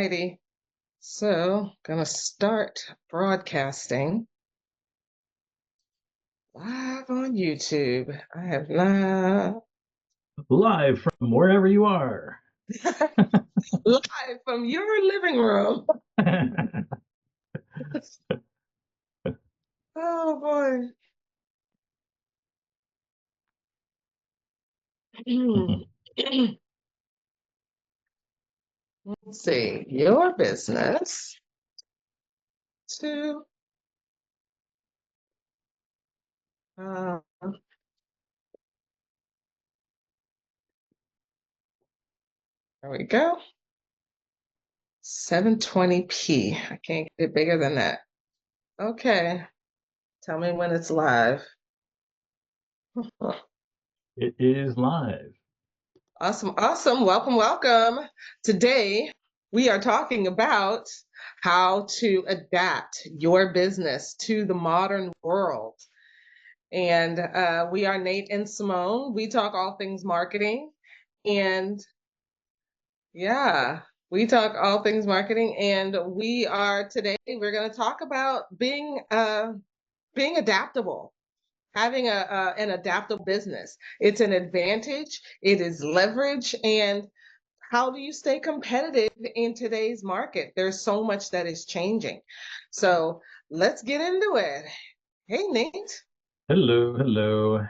righty. So, gonna start broadcasting live on YouTube. I have Live from wherever you are. live from your living room. Oh boy. Let's see, your business to uh, there we go. 720p. I can't get it bigger than that. Okay. Tell me when it's live. It is live. Awesome, awesome. Welcome, welcome. Today, we are talking about how to adapt your business to the modern world. And we are Nate and Simone. We talk all things marketing. And yeah, we talk all things marketing. And we're going to talk about being adaptable. Having an adaptable business. It's an advantage, it is leverage, and how do you stay competitive in today's market? There's so much that is changing. So let's get into it. Hey, Nate. Hello, hello.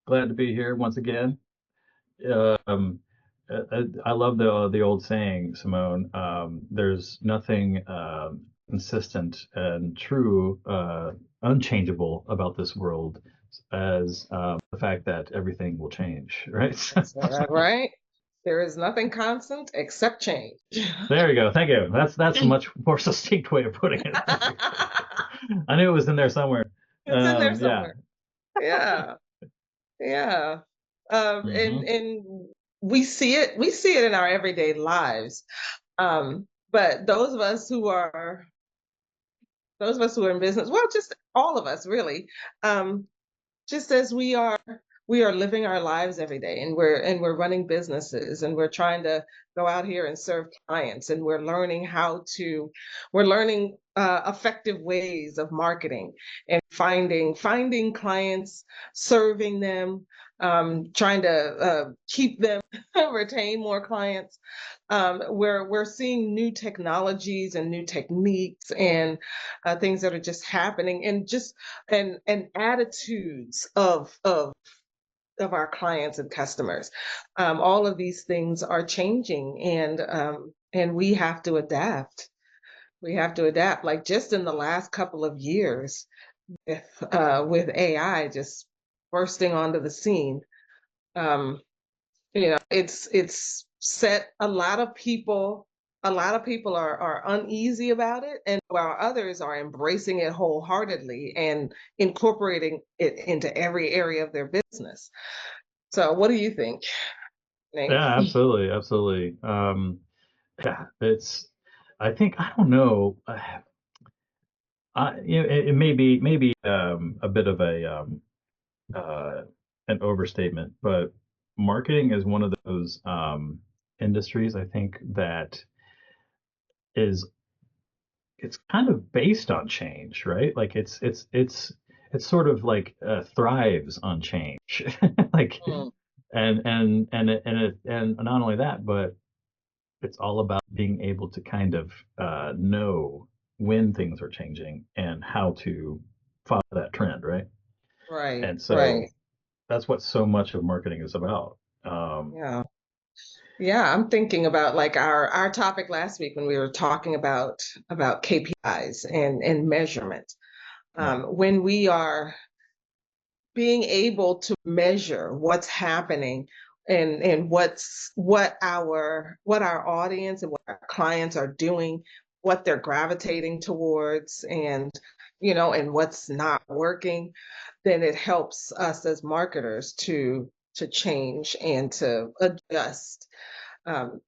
Glad to be here once again. I love the old saying, Simone. There's nothing consistent and true, unchangeable about this world as the fact that everything will change, right? That's right. There is nothing constant except change. There you go. Thank you. That's a much more succinct way of putting it. I knew it was in there somewhere. It's in there Yeah. somewhere. Yeah. Yeah. hmm And we see it in our everyday lives. But those of us who are in business, well, just all of us really, just as we are living our lives every day, and we're running businesses, and we're trying to go out here and serve clients, and we're learning effective ways of marketing and finding clients, serving them, trying to keep them, retain more clients. We're seeing new technologies and new techniques and things that are just happening, and just and attitudes of our clients and customers. All of these things are changing, and we have to adapt. We have to adapt. Like just in the last couple of years, with AI just bursting onto the scene, um, it's set a lot of people are uneasy about it, and while others are embracing it wholeheartedly and incorporating it into every area of their business. So what do you think, Nate? Yeah, absolutely, absolutely. Yeah, I think I don't know. It may be a bit of uh, an overstatement, but marketing is one of those industries I think that is it's kind of based on change, right? Like it's sort of like thrives on change, like Mm, and not only that, but it's all about being able to kind of know when things are changing and how to follow that trend, right? right, And so right. that's what so much of marketing is about. Um, Yeah. Yeah, I'm thinking about like our topic last week when we were talking about KPIs and measurement. yeah, When we are being able to measure what's happening, and what our audience and what our clients are doing, what they're gravitating towards, and what's not working, then it helps us as marketers to change and to adjust,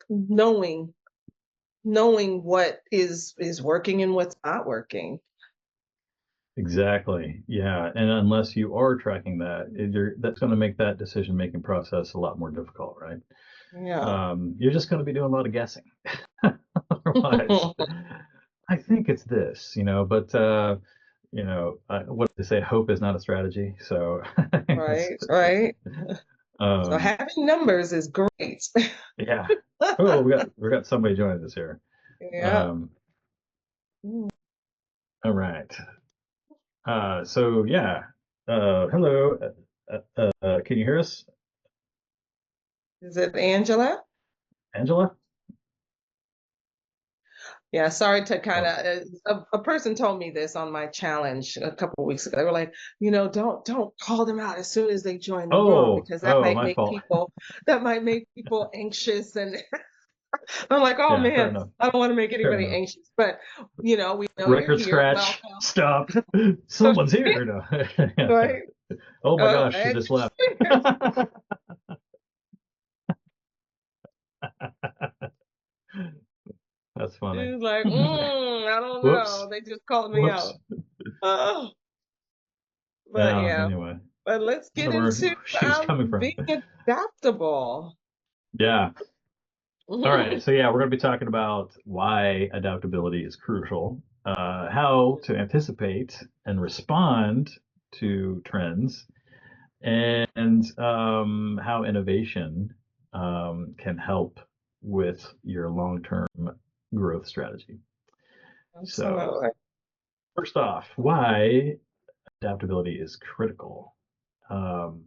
knowing what is working and what's not working. exactly. Yeah, and unless you are tracking that, that's going to make that decision making process a lot more difficult, right? Yeah. You're just going to be doing a lot of guessing. otherwise. I think it's this, but what do they say? Hope is not a strategy. So, Right, right. So um, having numbers is great. yeah. Oh, we got somebody joining us here. Yeah. Um, all right. So yeah. Hello. Can you hear us, Is it Angela? Angela? Yeah, sorry to kind Oh, of a person told me this on my challenge a couple of weeks ago. They were like, don't call them out as soon as they join the room because my fault. that might make people anxious and I'm like, oh Yeah, fair man, enough. I don't want to make Fair anybody enough. anxious, but we know you're Record here. scratch. Welcome. Stop. Someone's here. No. Right? Oh my Oh, gosh, she and just left. That's funny. she's like, I don't Whoops. know. They just called me Whoops. out. Oh, but Yeah, yeah. anyway. But let's I don't get know where into she was coming from. being adaptable. Yeah. All right. So yeah, we're going to be talking about why adaptability is crucial, how to anticipate and respond to trends, and how innovation can help with your long-term growth strategy. So, Absolutely. first off, why adaptability is critical, um,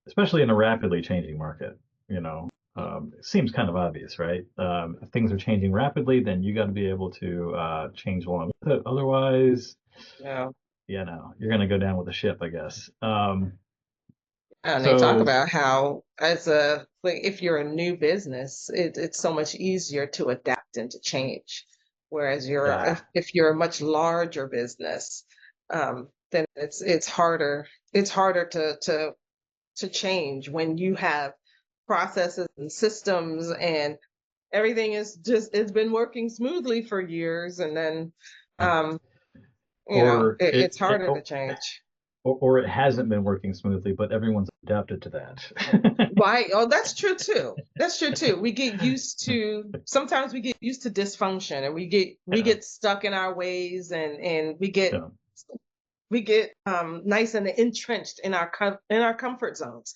especially in a rapidly changing market. You know, it seems kind of obvious, right? If things are changing rapidly, then you got to be able to change along with it. Otherwise, Yeah. you're going to go down with the ship, I guess. And they talk So, about how, like, if you're a new business, it's so much easier to adapt and to change. Whereas yeah, if you're a much larger business, then it's harder. It's harder to change when you have processes and systems and everything is just it's been working smoothly for years, and then um, or it's harder to change. or it hasn't been working smoothly, but everyone's adapted to that. Right. Oh, that's true too. That's true too. Sometimes we get used to dysfunction and we Yeah, get stuck in our ways and yeah, we get nice and entrenched in in our comfort zones.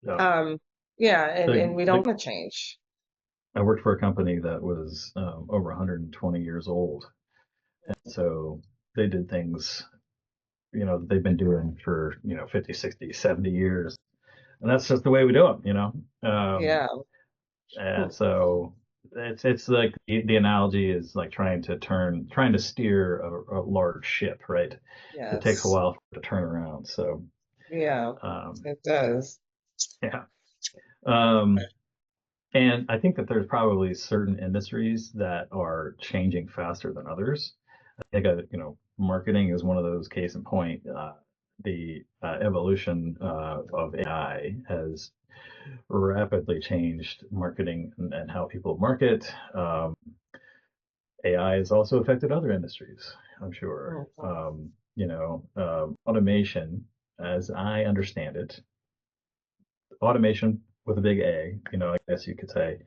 yeah. Um, yeah, The, and we the, don't want to change. I worked for a company that was over 120 years old, so they did things that they've been doing for 50, 60, 70 years, and that's just the way we do them. Yeah. And so it's like the analogy is like trying to steer a large ship, right? It takes a Yes. while for it to turn around. So Yeah, um, it does. yeah. Um, And I think that there's probably certain industries that are changing faster than others. I think marketing is one of those case in point. The evolution of AI has rapidly changed marketing and how people market. AI has also affected other industries, I'm sure. Mhm. Automation, as I understand it, automation with a big A, I guess you could say,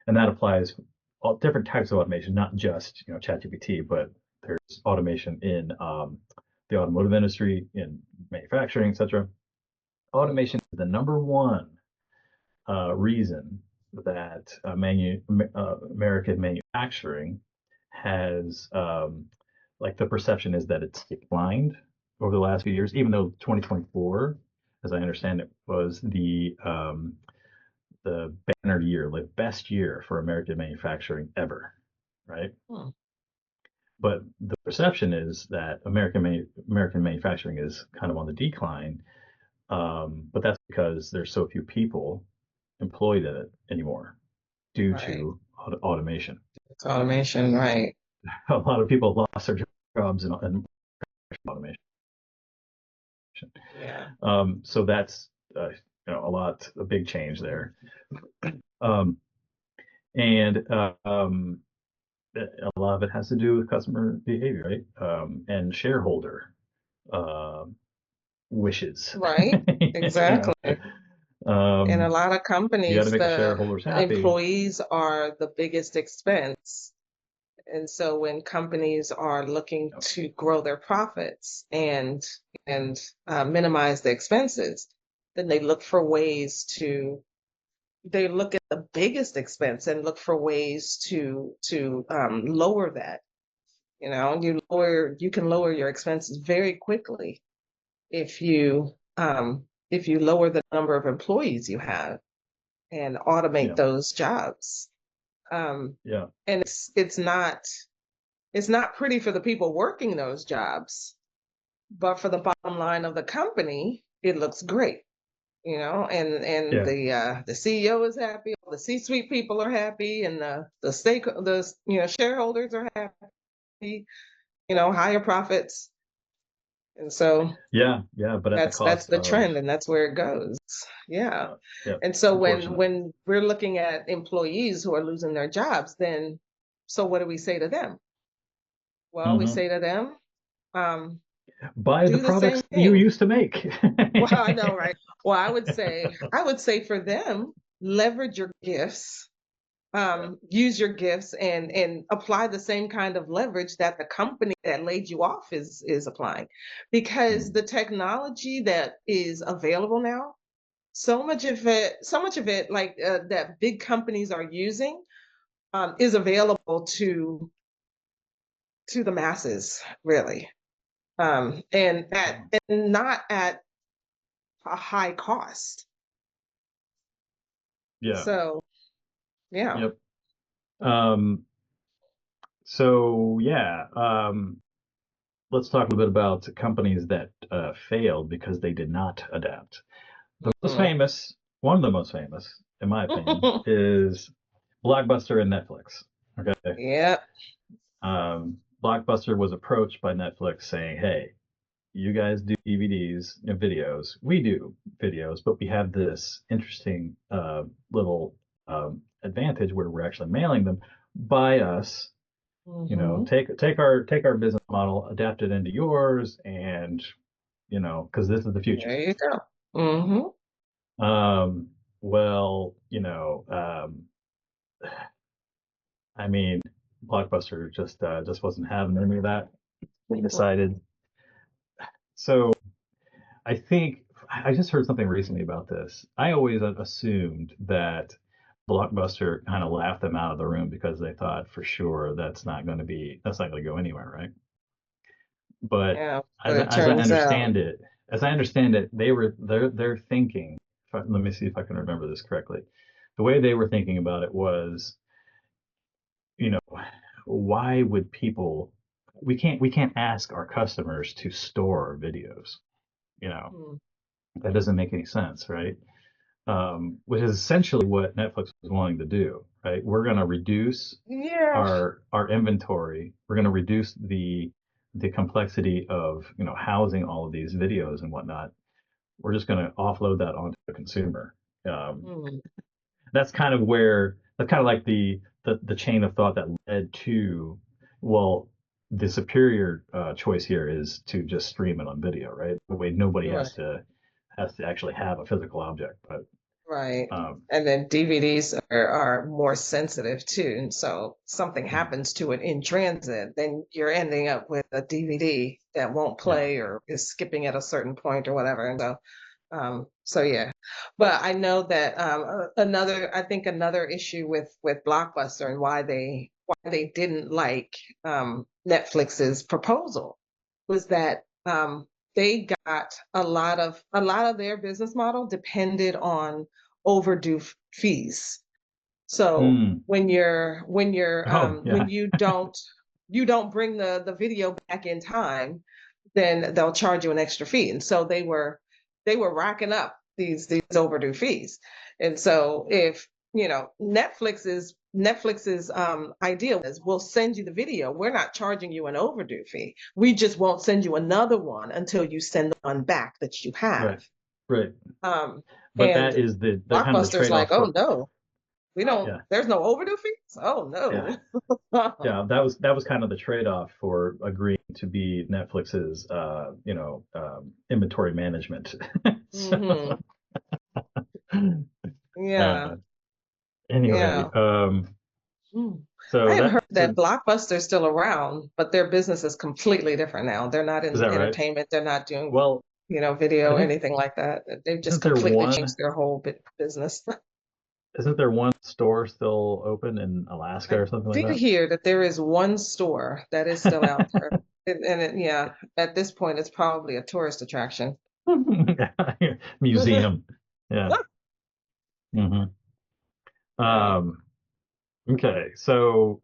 and that applies all different types of automation, not just ChatGPT, but there's automation in the automotive industry, in manufacturing, etc. Automation is the number one reason that American manufacturing has like the perception is that it's declined over the last few years, even though 2024, as I understand it, was the banner year, like best year for American manufacturing ever, right? Hmm. But the perception is that American manufacturing is kind of on the decline, but that's because there's so few people employed in it anymore due Right. to automation. It's automation, right. A lot of people lost their jobs in automation. Yeah. So that's a big change there. Um, and a lot of it has to do with customer behavior, right? And shareholder uh, wishes. Right. you know, Exactly. In a um, lot of you got to companies, make the the shareholders happy. employees are the biggest expense. And so when companies are looking Yep. to grow their profits and minimize the expenses, then they look for ways to they look at the biggest expense and look for ways to lower that. You can lower your expenses very quickly if you lower the number of employees you have and automate Yeah. those jobs. Um, Yeah. and it's not pretty for the people working those jobs, but for the bottom line of the company, it looks great. And Yeah. the CEO is happy, all the C-suite people are happy, and the shareholders are happy, higher profits. And so Yeah. Yeah. But at the that's cost the of, trend, and that's where it goes. Yeah. yeah, And so unfortunately. when we're looking at employees who are losing their jobs, then so what do we say to them? Well, we Hmm. say to them, um, Buy the do the products same you thing. used to make. Well, I know, right? Well, I would say for them, leverage your gifts, Yeah. use your gifts and apply the same kind of leverage that the company that laid you off is applying. Because Mm. the technology that is available now, so much of it like that big companies are using is available to the masses, really. And not at a high cost. Yeah. So, yeah. Yep. Um, so yeah, let's talk a little bit about companies that failed because they did not adapt. The most Mhm. famous, one of the most famous, in my opinion, is Blockbuster and Netflix. Okay. Yeah. Blockbuster was approached by Netflix saying, "Hey, you guys do DVDs and videos. We do videos, but we have this interesting little advantage where we're actually mailing them. Buy us, Hmm. take our business model, adapt it into yours, and because this is the future." There you go. Hmm. Well, I mean, Blockbuster just wasn't having any of that. They decided. So I think I just heard something recently about this. I always assumed that Blockbuster kind of laughed them out of the room because they thought for sure that's not going to go anywhere, right? But Yeah. as But I, it as I turns out, understand it, they're thinking. Let me see if I can remember this correctly. The way they were thinking about it was, you know, why would people? We can't ask our customers to store videos. You know, mm, that doesn't make any sense, right? Which is essentially what Netflix was wanting to do, right? We're going to reduce yeah. our inventory. We're going to reduce the complexity of housing all of these videos and whatnot. We're just going to offload that onto the consumer. Um, Mm, that's kind of like the chain of thought that led to, well, the superior choice here is to just stream it on video, right? The way nobody right. has to actually have a physical object. But Right. um, And then DVDs are more sensitive too. And so something happens to it in transit, then you're ending up with a DVD that won't yeah, play or is skipping at a certain point or whatever. And so yeah. But I know that I think another issue with Blockbuster and why they didn't like Netflix's proposal was that they got a lot of their business model depended on overdue fees. So mm. Oh when yeah, you don't bring the video back in time, then they'll charge you an extra fee. And so they were racking up these overdue fees. And so if Netflix's idea is we'll send you the video. We're not charging you an overdue fee. We just won't send you another one until you send the one back that you right, have. right. Um, But that and is the kind of the Blockbuster's like, trade-off oh for, no, we don't. yeah, There's no overdue fees. Oh yeah. no. Yeah, that was kind of the trade-off for agreeing to be Netflix's inventory management. So Hmm. Yeah, uh, anyway, yeah. Mm. So I had that heard so that Blockbuster's still around, but their business is completely different now. They're not is in that right? entertainment. They're not doing, Well, I video or think anything like that. They've just isn't there completely one changed their whole business. isn't there one store still open in Alaska I or something like did that? hear that there is one store that is still out there. Yeah, at this point, it's probably a tourist attraction. Museum. Yeah. hmm Yeah. Um, okay. So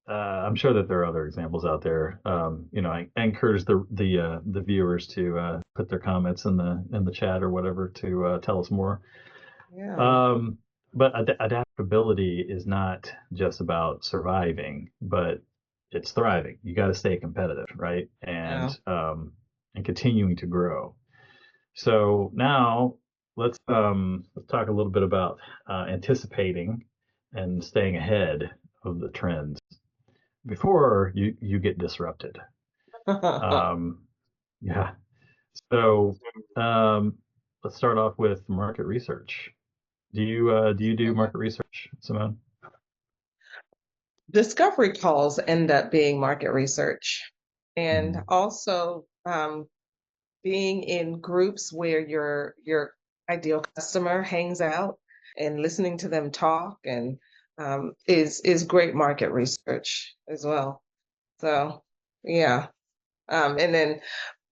I'm sure that there are other examples out there. I encourage the viewers to put their comments in the chat or whatever to tell us more. Yeah. Um, but adaptability is not just about surviving, but it's thriving. You got to stay competitive, right? Yeah. And continuing to grow. So now let's talk a little bit about anticipating and staying ahead of the trends before you get disrupted. Um, yeah. So um, let's start off with market research. Do you do market research, Simone? Discovery calls end up being market research. And Mhm. also being in groups where your ideal customer hangs out and listening to them talk and is great market research as well. So yeah. And then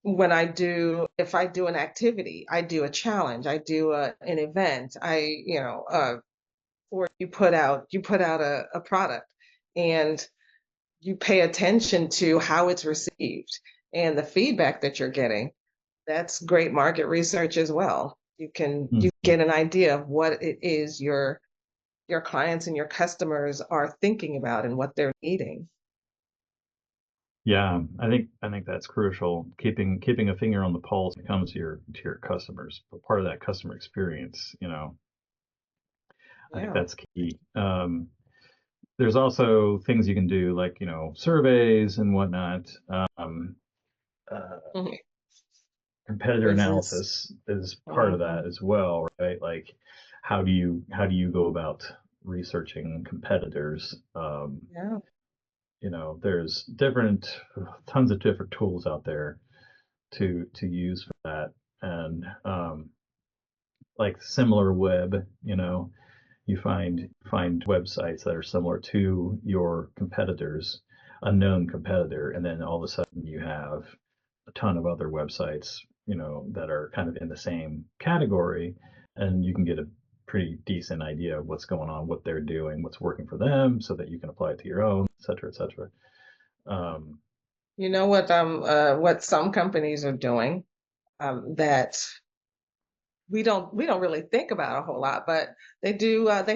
if I do an activity, I do a challenge, I do an event, or you put out a product and you pay attention to how it's received and the feedback that you're getting. That's great market research as well. You Mhm. get an idea of what it is your clients and your customers are thinking about and what they're needing. Yeah, I think that's crucial. Keeping a finger on the pulse when it comes to your customers, but part of that customer experience, I think Yeah. that's key. There's also things you can do like, surveys and whatnot. Uh, Mhm. Competitor Quizzes. analysis is part of Mhm. that as well, right? Like, how do you go about researching competitors? Yeah. There's tons of different tools out there to use for that, and like similar web, you find websites that are similar to your competitors, a known competitor, and then all of a sudden you have a ton of other websites, that are kind of in the same category, and you can get a pretty decent idea of what's going on, what they're doing, what's working for them, so that you can apply it to your own, et cetera, et cetera. Um, You know what some companies are doing that we don't really think about a whole lot, but they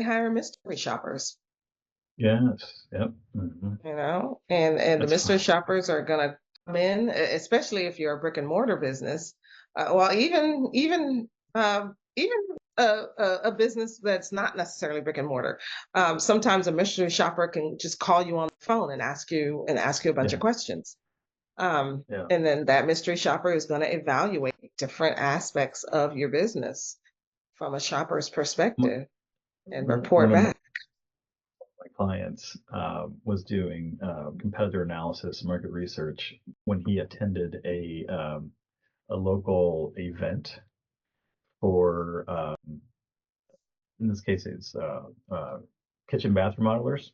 hire mystery shoppers, yes, yep, and the that's mystery fine. shoppers are going to come in, especially if you're a brick and mortar business. Well, even a business that's not necessarily brick and mortar. Sometimes a mystery shopper can just call you on the phone and ask you a bunch of Yeah, questions. yeah. And then that mystery shopper is going to evaluate different aspects of your business from a shopper's One perspective and one report of back. my clients was doing competitor analysis, market research when he attended a local event for, in this case, it's kitchen bath remodelers.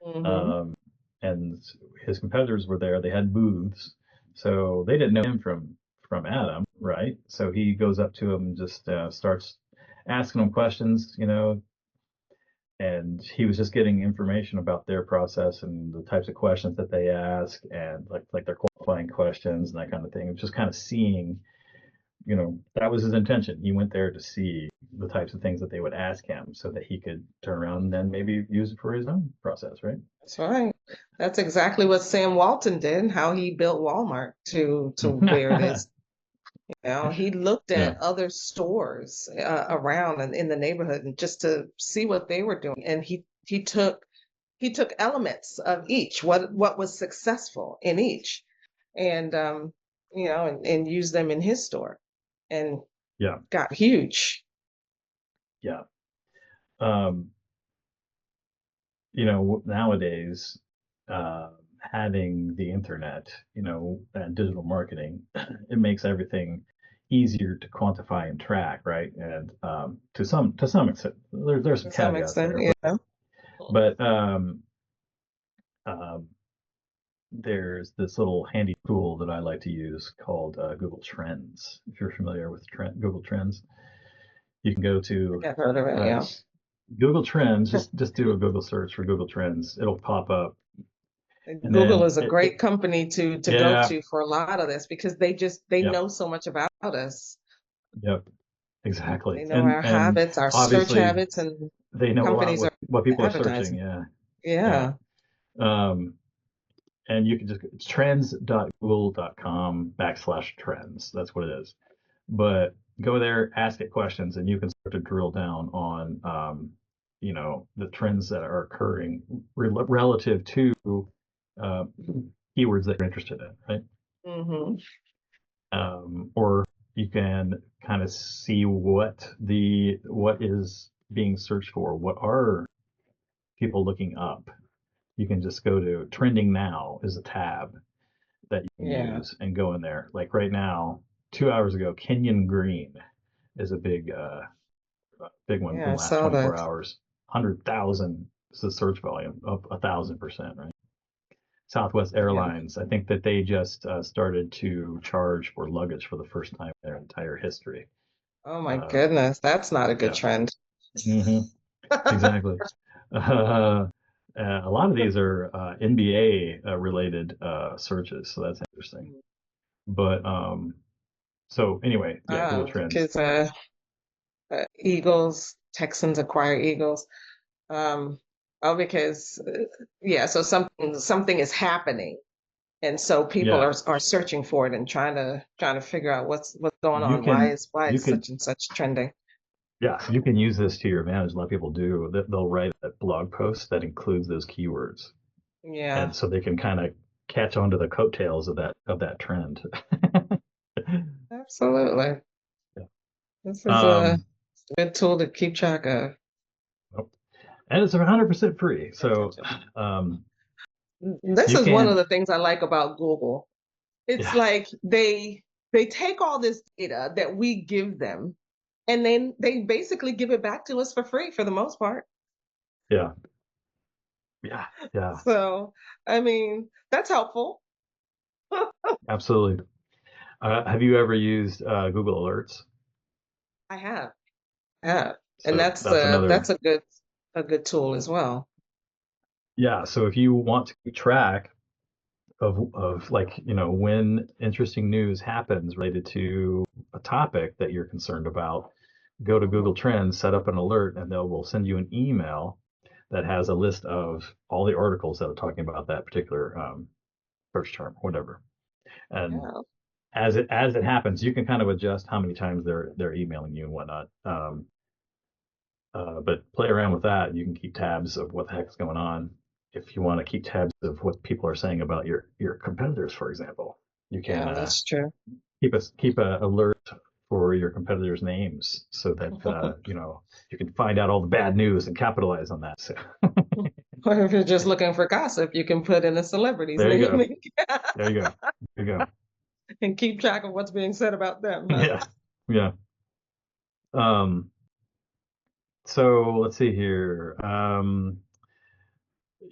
Hmm. Um, and his competitors were there. They had booths, so they didn't know him from Adam, right? So he goes up to him and just starts asking him questions, and he was just getting information about their process and the types of questions that they ask, and like their qualifying questions and that kind of thing. Just kind of seeing, that was his intention. He went there to see the types of things that they would ask him, so that he could turn around and then maybe use it for his own process, right? That's right. That's exactly what Sam Walton did, how he built Walmart to where it is. He looked Yeah. at other stores around and in the neighborhood and just to see what they were doing. And he took elements of each, what was successful in each, and and used them in his store and Yeah. got huge. Yeah. Um, nowadays, uh, having the internet, and digital marketing, it makes everything easier to quantify and track, right? And to some extent, there's some To some caveats extent, there, yeah. but um, there's this little handy tool that I like to use called Google Trends. If you're familiar with Google Trends, you can go I to think I've heard of it, uh, yeah. Google Trends. Just do a Google search for Google Trends. It'll pop up, and Google then is a great company to go yeah, to for a lot of this because they yep, know so much about us. yep, exactly. They know And our and habits, our search obviously habits, and they know a lot companies are what people are searching. advertising. Yeah, yeah. Yeah. Um, and you can just it's trends.google.com/trends. That's what it is. But go there, ask it questions, and you can start to drill down on, the trends that are occurring relative to uh, keywords that you're interested in, right? Hmm. Or you can kind of see what is being searched for. What are people looking up? You can just go to trending now is a tab that you can Yeah. use and go in there. Like right now, 2 hours ago, Kenyan green is a big one Yeah, from I the last saw 24 that. hours. 100,000 is the search volume, up 1,000%, right? Southwest Yeah. Airlines, I think that they just started to charge for luggage for the first time in their entire history. Oh my Uh, goodness, that's not a good yeah, trend. hmm exactly. Uh, a lot of these are NBA related searches, so that's interesting. But so anyway, yeah, Google Trends. Because Eagles, Texans acquire Eagles. Um, oh, because yeah, so something is happening, and so people Yeah, are searching for it and trying to figure out what's going you on. can Why you is can such and such trending? Yeah, you can use this to your advantage. A lot of people do. They'll write a blog post that includes those keywords, Yeah, and so they can kind of catch on to the coattails of that trend. absolutely. Yeah. This is a Um, good tool to keep track of. and it's 100% free. Pay So attention. This you is one of can, the things I like about Google. It's yeah, like they take all this data that we give them, and then they basically give it back to us for free for the most part. yeah, yeah, yeah, So, I mean, that's helpful. absolutely. Have you ever used Google Alerts? I have, yeah, and So that's another, that's a good tool as well. yeah. So if you want to keep track of like when interesting news happens related to a topic that you're concerned about, go to Google Mhm. Trends, set up an alert, and they will send you an email that has a list of all the articles that are talking about that particular search term, whatever. And Yeah, as it happens, you can kind of adjust how many times they're emailing you and whatnot. But play around with that. You can keep tabs of what the heck's going on. If you want to keep tabs of what people are saying about your competitors, for example, you can yeah, that's true. keep a alert for your competitors' names so that you can find out all the bad news and capitalize on that. So Or if you're just looking for gossip, you can put in a celebrity's there you name go. There you go. There you go. and keep track of what's being said about them, huh? Yeah. Yeah. Um, so let's see here.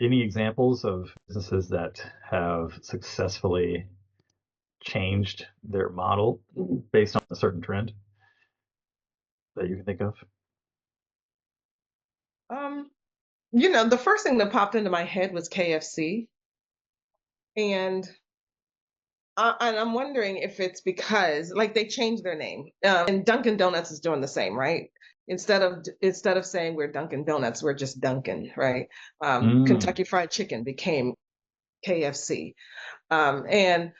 Any examples of businesses that have successfully changed their model based on a certain trend that you can think of? Um, the first thing that popped into my head was KFC, and I'm wondering if it's because like they changed their name, and Dunkin' Donuts is doing the same, right? Instead of saying we're Dunkin' Donuts, we're just Dunkin', right? Mm, Kentucky Fried Chicken became KFC, and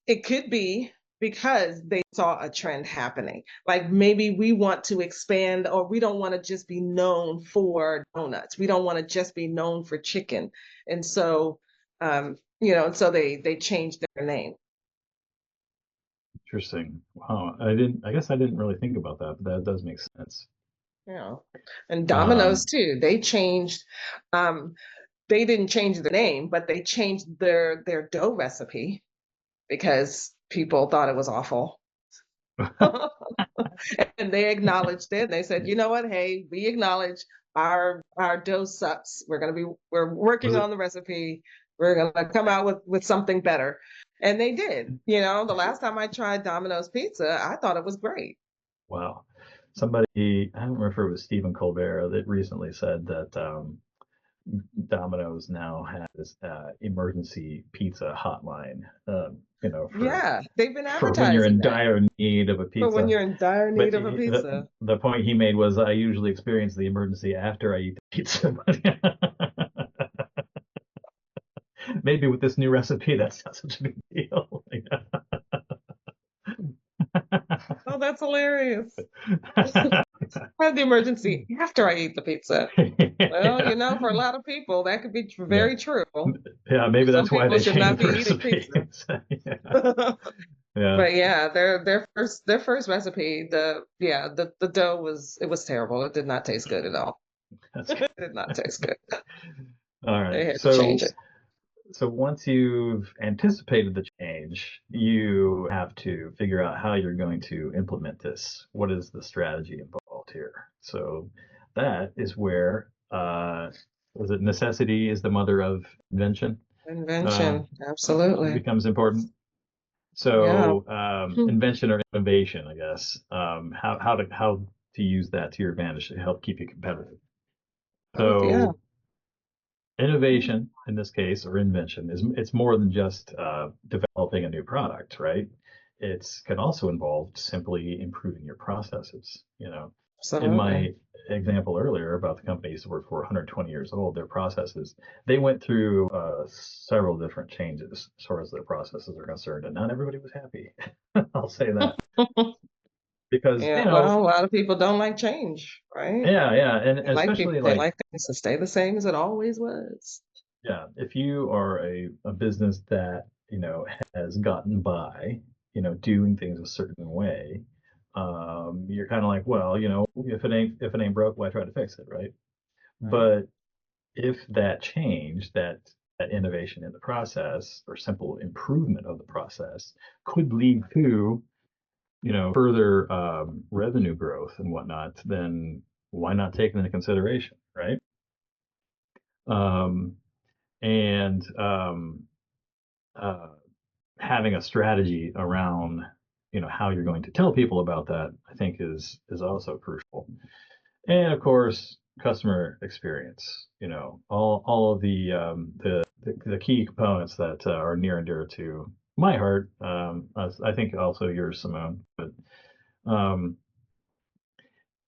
it could be because they saw a trend happening. Like maybe we want to expand, or we don't want to just be known for donuts. We don't want to just be known for chicken, and so and so they changed their name. interesting. Wow. I guess I didn't really think about that, but that does make sense. You know, and Domino's Um, too. They changed. Um, they didn't change the name, but they changed their dough recipe because people thought it was awful. And they acknowledged it. They said, you know what? Hey, we acknowledge our dough sucks. We're working was it? on the recipe. We're gonna come out with something better. And they did. You know, the last time I tried Domino's pizza, I thought it was great. Wow. Somebody, I don't remember if it was Stephen Colbert that recently said that Domino's now has emergency pizza hotline, Yeah, they've been for when you're advertising in that dire need of a for when pizza. you're in dire But need of a pizza. the point he made was I usually experience the emergency after I eat the pizza. But maybe with this new recipe, that's not such a big deal. Oh, that's hilarious. I have the emergency after I eat the pizza. Well, Yeah, you know, for a lot of people, that could be yeah, very true. yeah. Maybe Some that's why people they should not changed be the eating pizza. recipes. Yeah, yeah. But yeah, their first recipe, the dough was terrible. It did not taste good at all. That's It good. did not taste good. All right. They had to change So it. once you've anticipated the change, you have to figure out how you're going to implement this. What is the strategy involved here? So that is where was it necessity is the mother of invention uh, Invention, absolutely. becomes important. Yeah. So invention or innovation, I guess. How to use that to your advantage to help keep you competitive. Oh yeah. So innovation in this case or invention is it's more than just developing a new product, right? It's can also involve simply improving your processes. In Absolutely. my example earlier about the company I used to work for, 120 years old, their processes, they went through several different changes as far as their processes are concerned, and not everybody was happy. I'll say that because Yeah, well, a lot of people don't like change, right? yeah, yeah, and especially They like like things to stay the same as it always was. yeah, if you are a business that, has gotten by, doing things a certain way, you're kind of like, well, if it ain't broke, why try to fix it, right? Right. But if that change, that innovation in the process or simple improvement of the process could lead to, further revenue growth and whatnot, then why not take it into consideration, right? Um, and uh, having a strategy around how you're going to tell people about that I think is also crucial, and of course customer experience, all of the key components that are near and dear to my heart, I think also yours, Simone, but um,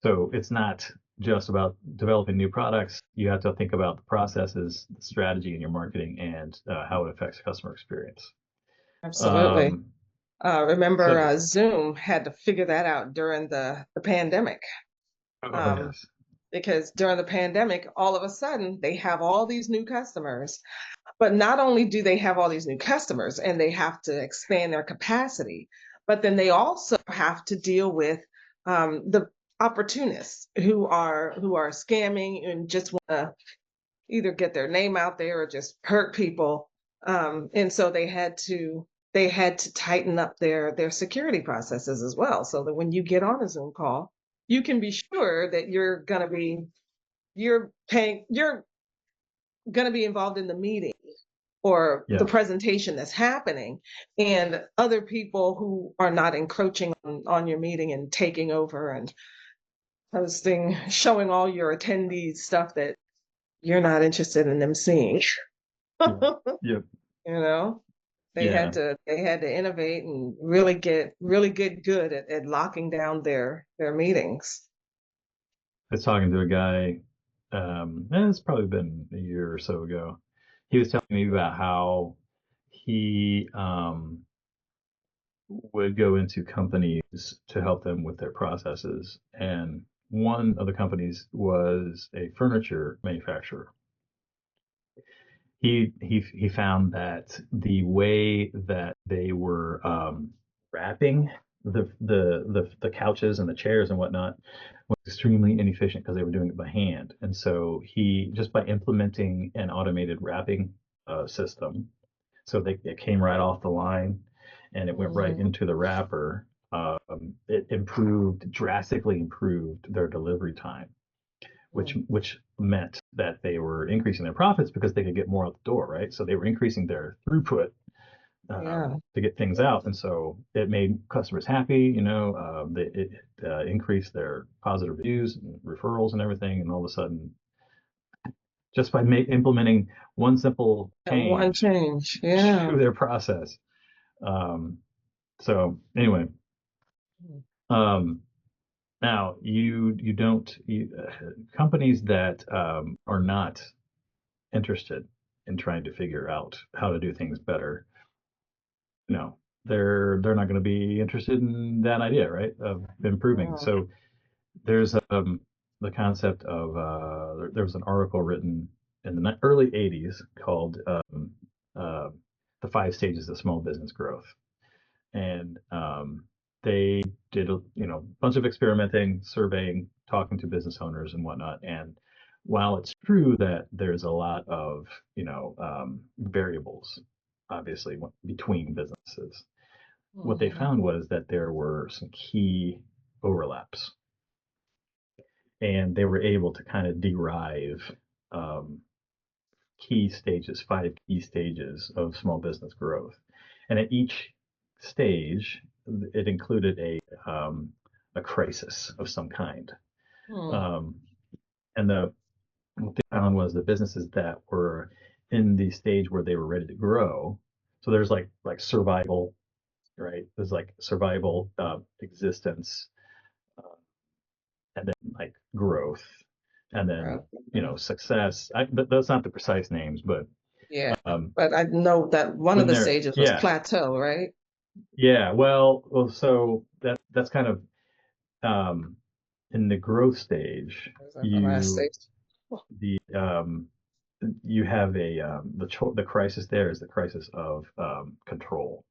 so it's not just about developing new products. You have to think about the processes, the strategy in your marketing, and how it affects customer experience. Absolutely. um, Remember, so Zoom had to figure that out during the pandemic. oh Um, yes. because during the pandemic, all of a sudden they have all these new customers. But not only do they have all these new customers and they have to expand their capacity, but then they also have to deal with the opportunists who are scamming and just want to either get their name out there or just hurt people. And so they had to tighten up their security processes as well, so that when you get on a Zoom call, you can be sure that you're going to be involved in the meeting or the Yeah. presentation that's happening, and other people who are not encroaching on your meeting and taking over and posting, showing all your attendees stuff that you're not interested in them seeing. Yeah. Yep. You know, they had Yeah. to they had to innovate and really get good at locking down their meetings. I was talking to a guy, it's probably been a year or so ago. He was telling me about how he would go into companies to help them with their processes. And one of the companies was a furniture manufacturer. He found that the way that they were wrapping the couches and the chairs and whatnot was extremely inefficient because they were doing it by hand. And so he just by implementing an automated wrapping system, so it came right off the line and it went right Mhm. into the wrapper. It drastically improved their delivery time, Mm. which meant that they were increasing their profits because they could get more out the door, right? So they were increasing their throughput Yeah. to get things out, and so it made customers happy. It increased their positive reviews and referrals and everything, and all of a sudden, just by implementing one simple That one change change. Yeah. to their process. Um, so anyway, Mm. um, now you don't companies that are not interested in trying to figure out how to do things better, no, they're not going to be interested in that idea, right? Of improving. Yeah. So there's the concept of there was an article written in the early '80s called uh, "The Five Stages of Small Business Growth," and they did a bunch of experimenting, surveying, talking to business owners and whatnot. And while it's true that there's a lot of variables, obviously between businesses, what they Mhm. found was that there were some key overlaps, and they were able to kind of derive um, key stages, five key stages of small business growth. And at each stage, it included a crisis of some kind. Mm. Um, and what they found was the businesses that were in the stage where they were ready to grow. So there's like survival, right? There's like survival, existence, uh, and then like growth, and then Right. Mhm. success. That's not the precise names, but Yeah. um, But I know that one of when the they're stages was yeah, plateau, right? yeah, well, so that's kind of um, in the growth stage, Was that the last you stage? Oh. the you have the crisis there is the crisis of control.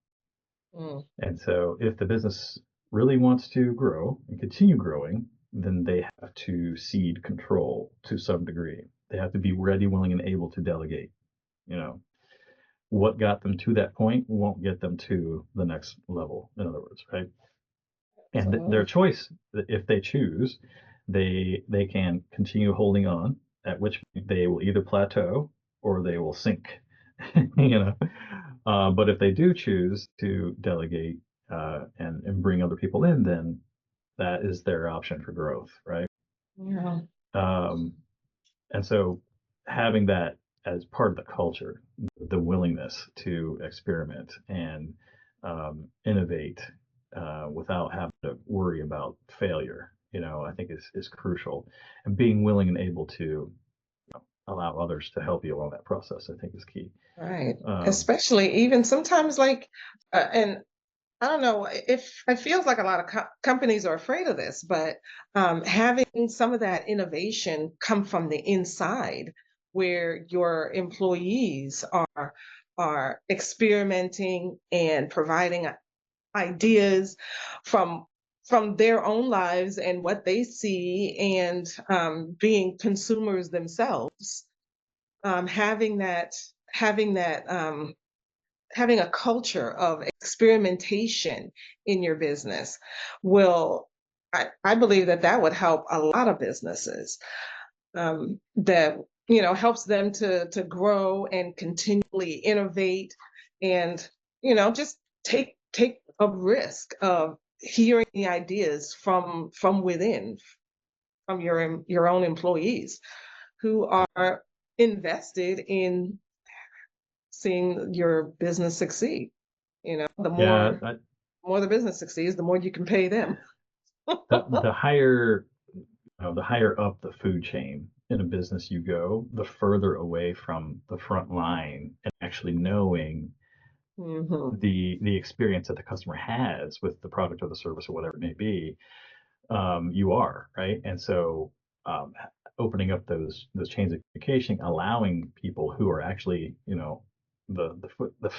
Mm. And so if the business really wants to grow and continue growing, then they have to cede control to some degree. They have to be ready, willing, and able to delegate. You know, what got them to that point won't get them to the next level, in other words, right? And their So, choice, if they choose, they can continue holding on, at which point they will either plateau or they will sink. you know but if they do choose to delegate and bring other people in, then that is their option for growth, right? yeah. um, and so having that as part of the culture, the willingness to experiment and innovate without having to worry about failure, I think is crucial. And being willing and able to allow others to help you along that process, I think is key. Right. Um, Especially even sometimes like, and I don't know if it feels like a lot of companies are afraid of this, but having some of that innovation come from the inside, where your employees are experimenting and providing ideas from from their own lives and what they see, and being consumers themselves, having that having a culture of experimentation in your business will, I believe that that would help a lot of businesses, that helps them to grow and continually innovate, and just take a risk of hearing the ideas from within, from your own employees who are invested in seeing your business succeed. The yeah, more the business succeeds, the more you can pay them. the higher the higher up the food chain in a business you go, the further away from the front line and actually knowing Hmm. the experience that the customer has with the product or the service or whatever it may be, you are right. And so um, opening up those chains of communication, allowing people who are actually the foot the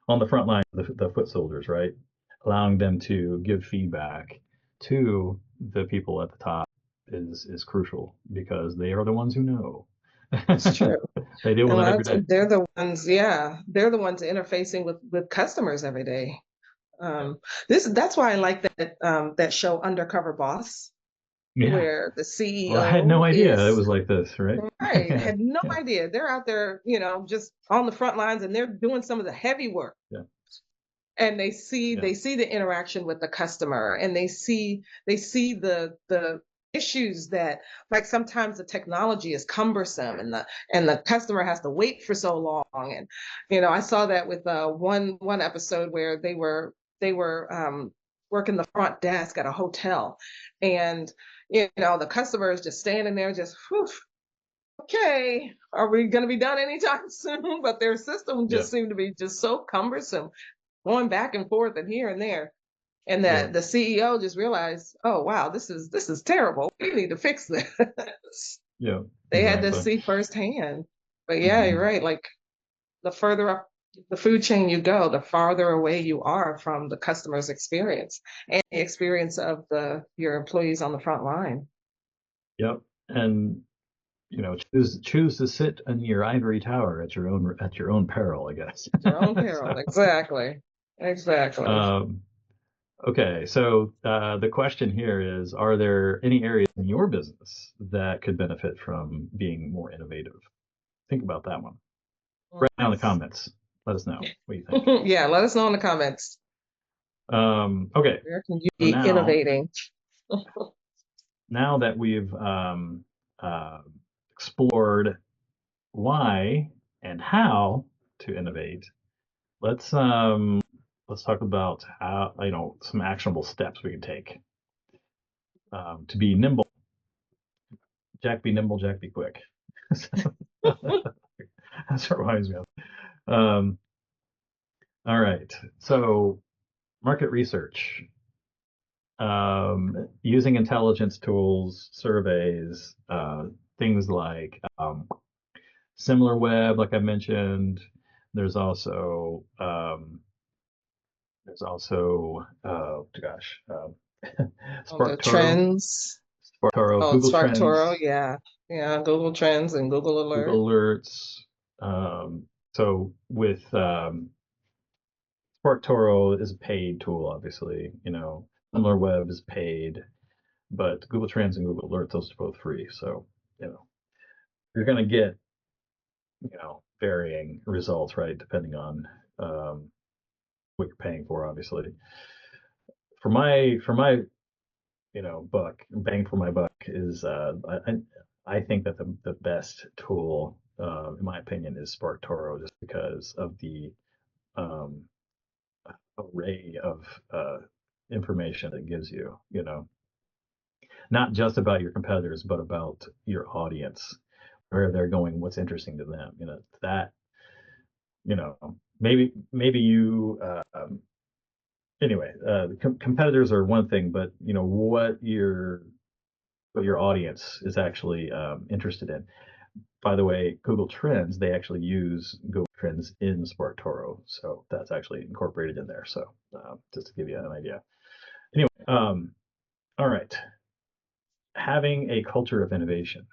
on the front line, the foot soldiers, right? allowing them to give feedback to the people at the top is crucial because they are the ones who know. It's true. They deal And with a it lot every of day. times they're the ones, yeah, they're the ones interfacing with customers every day. Yeah. That's why I like that show Undercover Boss, Yeah. where the Well, I had no CEO idea it is was like this, right? right, had no idea. They're out there, just on the front lines and they're doing some of the heavy work. Yeah. And they see Yeah. they see the interaction with the customer and they see the issues that like sometimes the technology is cumbersome and the customer has to wait for so long. And I saw that with one episode where they were working the front desk at a hotel, and the customer is just standing there just whew, okay, are we going to be done anytime soon? But their system Yeah. just seemed to be just so cumbersome, going back and forth and here and there. And Yeah. that the CEO just realized, oh wow, this is terrible. We need to fix this. Yeah. They had to Exactly. see firsthand. But yeah, you're Hmm. right. Like the further up the food chain you go, the farther away you are from the customer's experience and the experience of your employees on the front line. Yep. And choose to sit in your ivory tower at your own peril, I guess. Your own So, peril. Exactly. Exactly. um, okay, so the question here is, are there any areas in your business that could benefit from being more innovative? Think about that one. Write down in the comments. Let us know what you think. Yeah, let us know in the comments. Okay, Where can you so be innovating? now that we've uh, explored why and how to innovate, let's talk about how some actionable steps we can take to be nimble. Jack be nimble, Jack be quick. That's what reminds me of. Um, all right, so market research, using intelligence tools, surveys, things like similar web, like I mentioned. There's also gosh, On the SparkToro, trends. Oh, Google SparkToro, Trends, yeah. Yeah, Google Trends and Google Alert. Google Alerts. So with SparkToro is a paid tool, obviously. SimilarWeb is paid, but Google Trends and Google Alerts, those are both free. So you're going to get varying results, right, depending on what you're paying for, obviously. For my buck, bang for my buck is I think that the best tool, in my opinion, is SparkToro, just because of the um, array of information it gives you. Not just about your competitors, but about your audience, where they're going, what's interesting to them. That you know maybe you anyway. Competitors are one thing, but what your audience is actually interested in. By the way, Google Trends, they actually use Google Trends in SparkToro, so that's actually incorporated in there. So just to give you an idea. Anyway, all right, having a culture of innovation,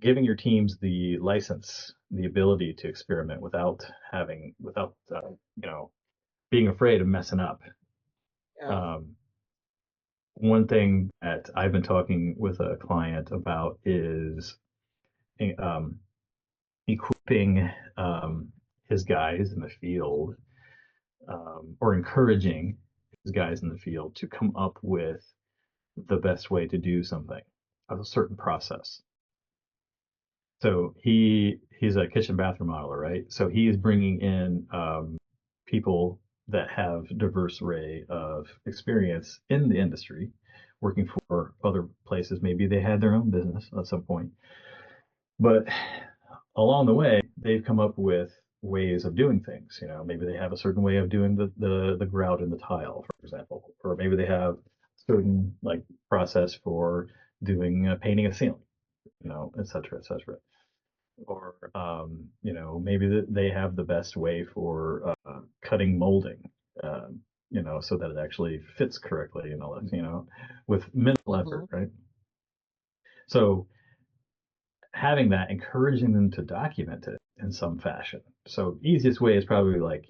giving your teams the license, the ability to experiment without being afraid of messing up. Yeah. Um, One thing that I've been talking with a client about is um, equipping his guys in the field, or encouraging his guys in the field to come up with the best way to do something, a certain process. So he's a kitchen bathroom modeler, right? So he is bringing in people that have diverse array of experience in the industry, working for other places. Maybe they had their own business at some point, but along the way, they've come up with ways of doing things. Maybe they have a certain way of doing the grout in the tile, for example, or maybe they have certain like process for doing painting a ceiling, et cetera, et cetera. Or maybe they have the best way for cutting molding. so that it actually fits correctly and all that, with minimal effort, Mhm. right? So having that, encouraging them to document it in some fashion. So easiest way is probably like,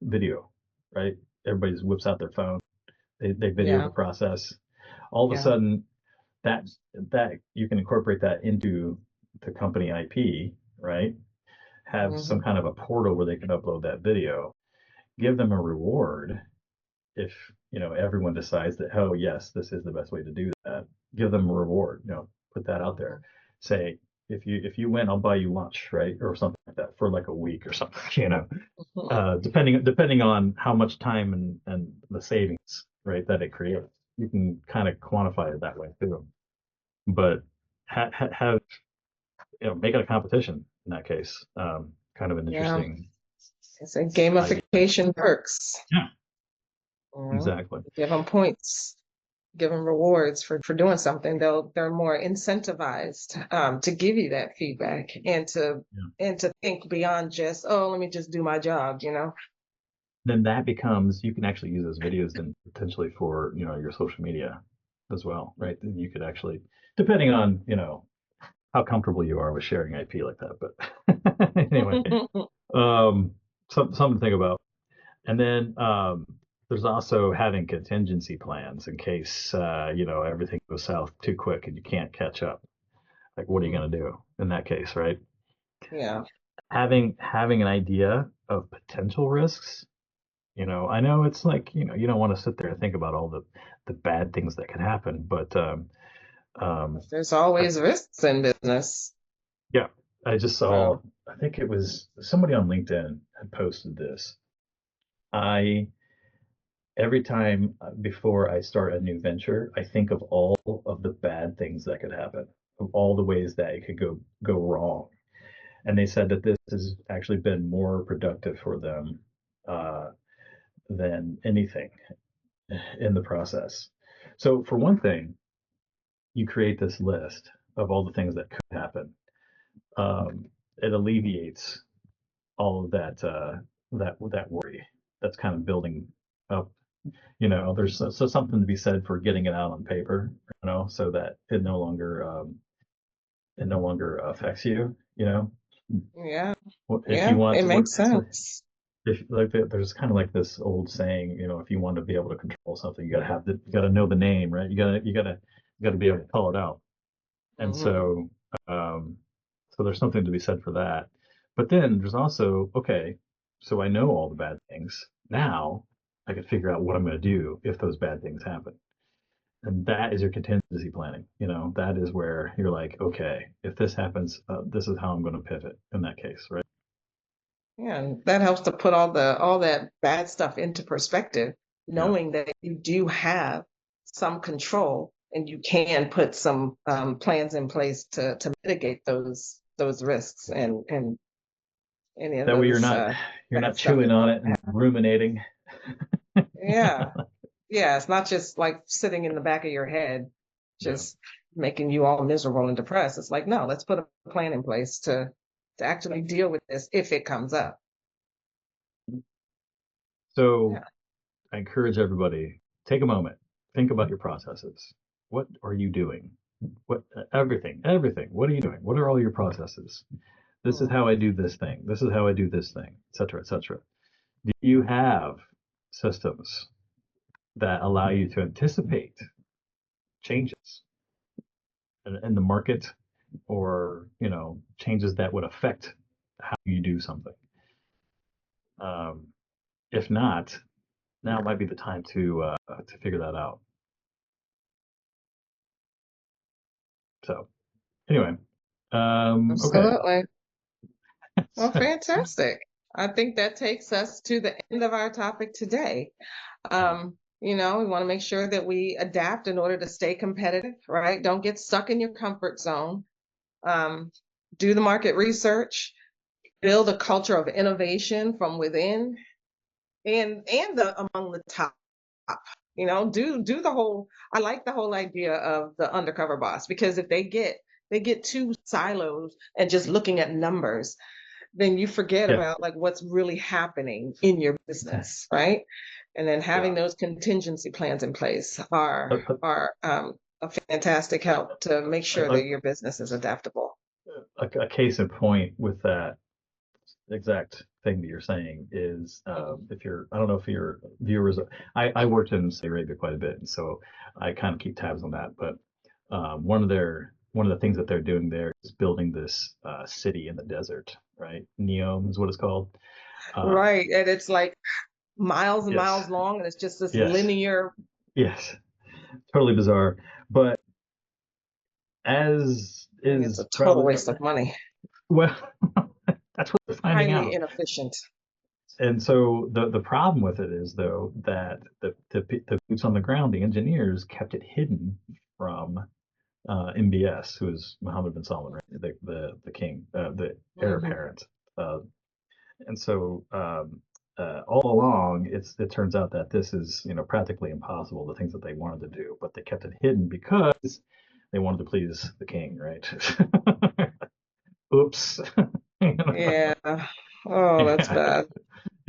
video, right? Everybody whips out their phone, they video Yeah. the process. All of a Yeah. sudden, that that you can incorporate that into the company IP, right? Have some Mhm. kind of a portal where they can upload that video, give them a reward if everyone decides that, oh yes, this is the best way to do that. Give them a reward, put that out there. Say, if you win, I'll buy you lunch, right, or something like that for like a week or something. Mhm. Depending on how much time and the savings, right, that it creates. You can kind of quantify it that way too. But have make it a competition in that case. Kind of an Yeah. interesting It's a idea. gamification works. Yeah, You know, exactly. give them points, give them rewards for doing something. They're more incentivized to give you that feedback Yeah. and to think beyond just, oh, let me just do my job, you know? Then that becomes, you can actually use those videos then potentially for your social media as well, right? Then you could actually, depending on how comfortable you are with sharing IP like that. But anyway, um, something to think about. And then there's also having contingency plans in case everything goes south too quick and you can't catch up. Like, what are you going to do in that case, right? Yeah. Having an idea of potential risks. I know it's like you don't want to sit there and think about all the bad things that could happen, but um, There's I, always risks in business. yeah, I just So, saw. I think it was somebody on LinkedIn had posted this. I Every time before I start a new venture, I think of all of the bad things that could happen, of all the ways that it could go wrong. And they said that this has actually been more productive for them uh, than anything in the process. So for one thing, you create this list of all the things that could happen. Um, it alleviates all of that worry that's kind of building up. There's so something to be said for getting it out on paper, so that it no longer affects you. yeah, If you yeah, want it to, what makes sense. if like there's kind of like this old saying, if you want to be able to control something, you got to know the name, right? You got to be able to call it out. And Hmm. um, so there's something to be said for that. But then there's also, okay, so I know all the bad things. Now I can figure out what I'm going to do if those bad things happen. And that is your contingency planning. That is where you're like, okay, if this happens, this is how I'm going to pivot in that case, right? Yeah, and that helps to put all that bad stuff into perspective, Yeah. knowing that you do have some control and you can put some plans in place to mitigate those risks and any of That way those you're bad not stuff chewing that on might it and happen. ruminating. Yeah, yeah, it's not just like sitting in the back of your head, Yeah. just making you all miserable and depressed. It's like, no, let's put a plan in place to actually deal with this if it comes up. So Yeah. I encourage everybody, take a moment, think about your processes. What are you doing? What everything. What are you doing? What are all your processes? This is Mhm. how I do this thing. This is how I do this thing, et cetera, et cetera. Do you have systems that allow you to anticipate changes in the market or, changes that would affect how you do something? Um, if not, now might be the time to figure that out. So anyway, okay. Absolutely. Well, fantastic. I think that takes us to the end of our topic today. We want to make sure that we adapt in order to stay competitive, right? Don't get stuck in your comfort zone. Um, do the market research, build a culture of innovation from within and among the top. Do the whole. I like the whole idea of the undercover boss because if they get too siloed and just looking at numbers, then you forget Yeah. about like what's really happening in your business, right? And then having Yeah. those contingency plans in place A, are a fantastic help to make a, sure a, that your business is adaptable. a case in point with that exact thing that you're saying is Mhm. if you're, I don't know if your viewers, I worked in Saudi Arabia quite a bit, and so I kind of keep tabs on that. But one of the things that they're doing there is building this city in the desert, right? Neom is what it's called. Uh, Right. And it's like miles and yes, miles long, and it's just this yes, linear. yes, totally bizarre. But as I think it's a is total probably waste of money, well, that's what they're finding highly out. inefficient. And so the problem with it is though that the boots on the ground, the engineers kept it hidden from MBS, who is Mohammed bin Salman, right? The king, the heir Hmm. apparent. Uh, and so all along, it turns out that this is practically impossible. The things that they wanted to do, but they kept it hidden because they wanted to please the king, right? Oops. Yeah. Oh, that's Yeah. bad.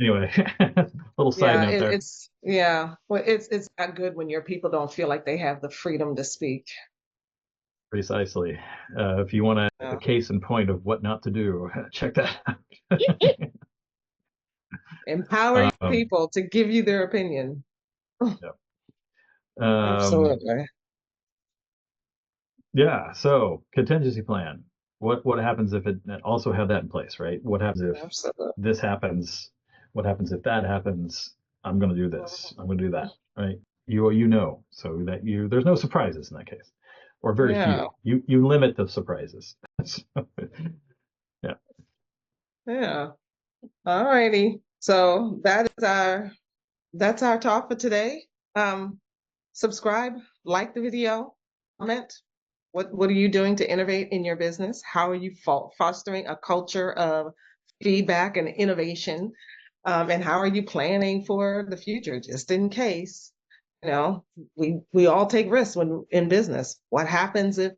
Anyway, little side Yeah, note there. it's yeah. Well, it's not good when your people don't feel like they have the freedom to speak. Precisely. If you want a Yeah. case in point of what not to do, check that out. Empower your um, people to give you their opinion. yeah. Um, Absolutely. yeah. So contingency plan. What happens if it also have that in place, right? What happens if Absolutely. this happens? What happens if that happens? I'm going to do this. I'm going to do that, right? You know, so that there's no surprises in that case, or very Yeah. few. You limit the surprises. So, yeah. Yeah. All righty. So that's our talk for today. Subscribe, like the video, comment. What are you doing to innovate in your business? How are you fostering a culture of feedback and innovation? And how are you planning for the future, just in case? You know, we all take risks when in business. What happens if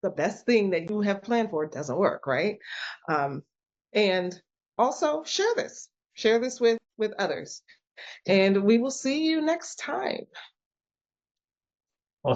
the best thing that you have planned for doesn't work, right? Um, and also share this with others. And we will see you next time.